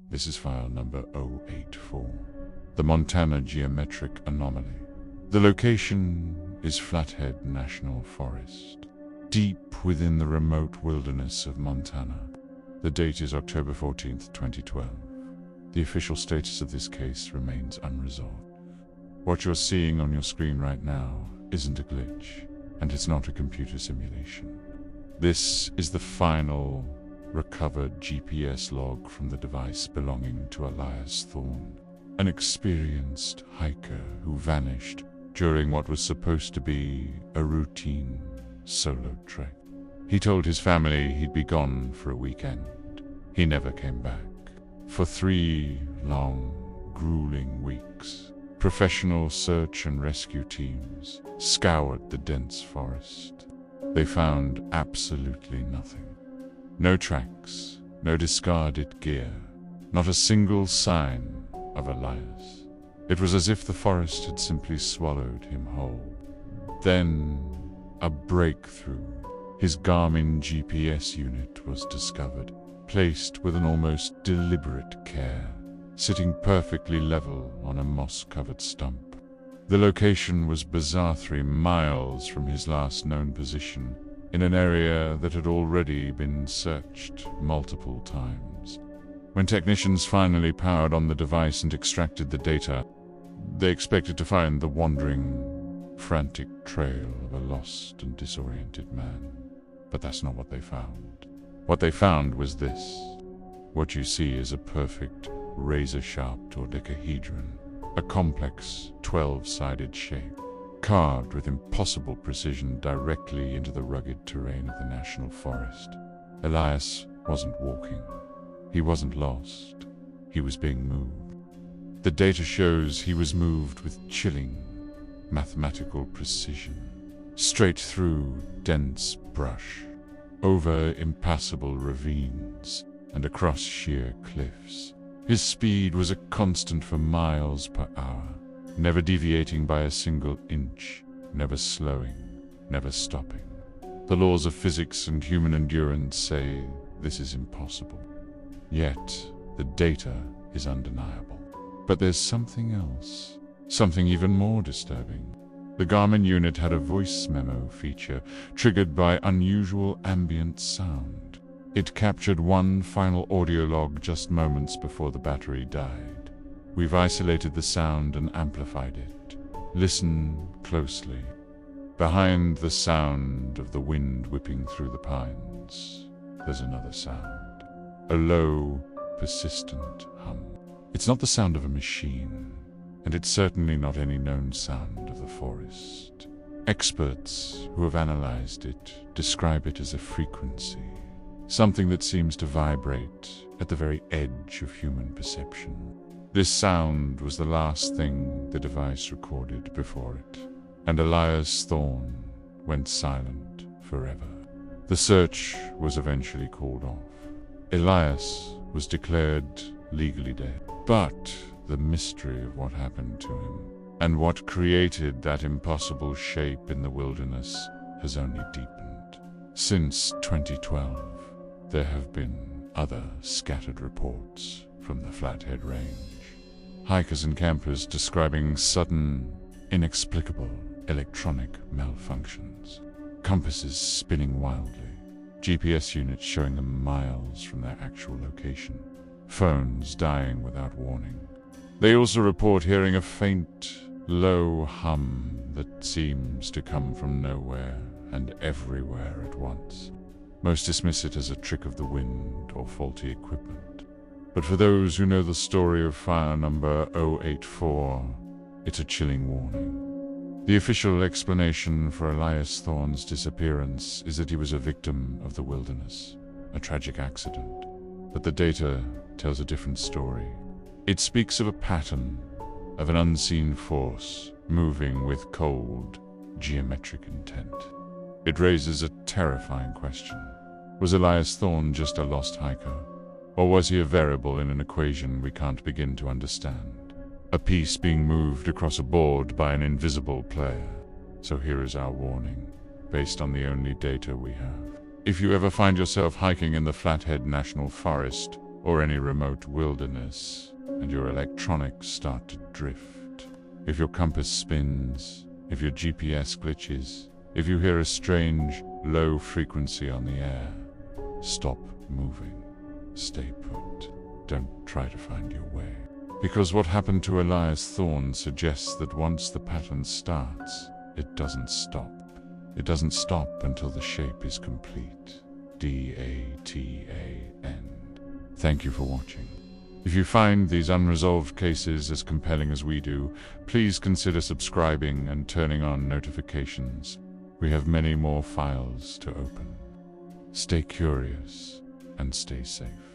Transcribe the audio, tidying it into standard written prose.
This is file number 084. The Montana Geometric Anomaly. The location is Flathead National Forest, deep within the remote wilderness of Montana. The date is October 14th, 2012. The official status of this case remains unresolved. What you're seeing on your screen right now isn't a glitch, and it's not a computer simulation. This is the final recovered GPS log from the device belonging to Elias Thorne, an experienced hiker who vanished during what was supposed to be a routine solo trek. He told his family he'd be gone for a weekend. He never came back. For 3 long, grueling weeks, professional search and rescue teams scoured the dense forest. They found absolutely nothing. No tracks, no discarded gear, not a single sign of Elias. It was as if the forest had simply swallowed him whole. Then, a breakthrough. His Garmin GPS unit was discovered, placed with an almost deliberate care, sitting perfectly level on a moss-covered stump. The location was bizarre 3 miles from his last known position, in an area that had already been searched multiple times. When technicians finally powered on the device and extracted the data, they expected to find the wandering, frantic trail of a lost and disoriented man. But that's not what they found. What they found was this. What you see is a perfect, razor-sharp dodecahedron, a complex, 12-sided shape, carved with impossible precision directly into the rugged terrain of the national forest. Elias wasn't walking. He wasn't lost. He was being moved. The data shows he was moved with chilling, mathematical precision, straight through dense brush, over impassable ravines, and across sheer cliffs. His speed was a constant for miles per hour, never deviating by a single inch, never slowing, never stopping. The laws of physics and human endurance say this is impossible. Yet, the data is undeniable. But there's something else, something even more disturbing. The Garmin unit had a voice memo feature triggered by unusual ambient sound. It captured one final audio log just moments before the battery died. We've isolated the sound and amplified it. Listen closely. Behind the sound of the wind whipping through the pines, there's another sound. A low, persistent hum. It's not the sound of a machine, and it's certainly not any known sound of the forest. Experts who have analyzed it describe it as a frequency, something that seems to vibrate at the very edge of human perception. This sound was the last thing the device recorded before it, and Elias Thorne went silent forever. The search was eventually called off. Elias was declared legally dead, but the mystery of what happened to him and what created that impossible shape in the wilderness has only deepened. Since 2012, there have been other scattered reports from the Flathead Range. Hikers and campers describing sudden, inexplicable electronic malfunctions, compasses spinning wildly, GPS units showing them miles from their actual location, phones dying without warning. They also report hearing a faint, low hum that seems to come from nowhere and everywhere at once. Most dismiss it as a trick of the wind or faulty equipment. But for those who know the story of file number 084, it's a chilling warning. The official explanation for Elias Thorne's disappearance is that he was a victim of the wilderness, a tragic accident. But the data tells a different story. It speaks of a pattern, of an unseen force moving with cold, geometric intent. It raises a terrifying question. Was Elias Thorne just a lost hiker? Or was he a variable in an equation we can't begin to understand? A piece being moved across a board by an invisible player. So here is our warning, based on the only data we have. If you ever find yourself hiking in the Flathead National Forest, or any remote wilderness, and your electronics start to drift. If your compass spins, if your GPS glitches, if you hear a strange, low frequency on the air, stop moving. Stay put. Don't try to find your way. Because what happened to Elias Thorne suggests that once the pattern starts, it doesn't stop. It doesn't stop until the shape is complete. DATAN. Thank you for watching. If you find these unresolved cases as compelling as we do, please consider subscribing and turning on notifications. We have many more files to open. Stay curious and stay safe.